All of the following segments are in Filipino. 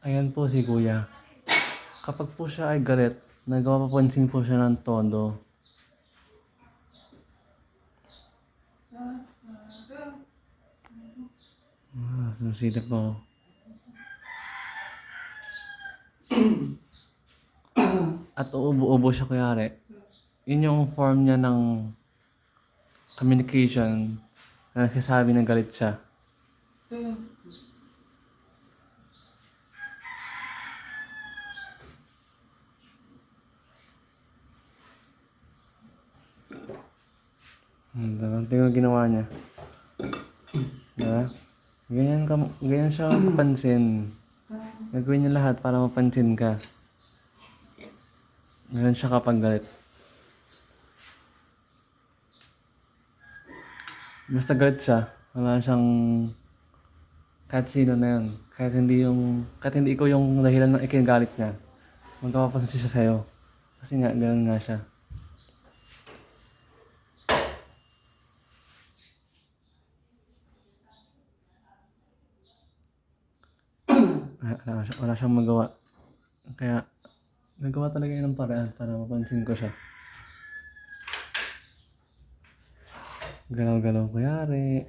Ayan po si kuya. Kapag po siya ay galit, nagpapapansin po siya ng todo. Sumisilip po. At uubo-ubo siya kuyari. Yun yung form niya ng communication na nagsasabi na galit siya. Tingnan yung ginawa niya. Diba? Ganyan siya mapapansin. Gagawin niya lahat para mapansin ka. Ganyan siya kapag galit. Basta galit siya, wala siyang kahit sino na yun. Kahit hindi ikaw yung dahilan ng ikinagalit niya. Magkapapansin siya sa'yo. Kasi nga, ganun nga siya. Wala siyang magawa. Kaya, nagawa talaga yun ng paraan para mapansin ko siya. Galaw-galaw ko yari.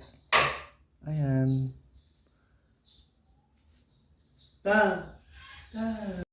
Ayan.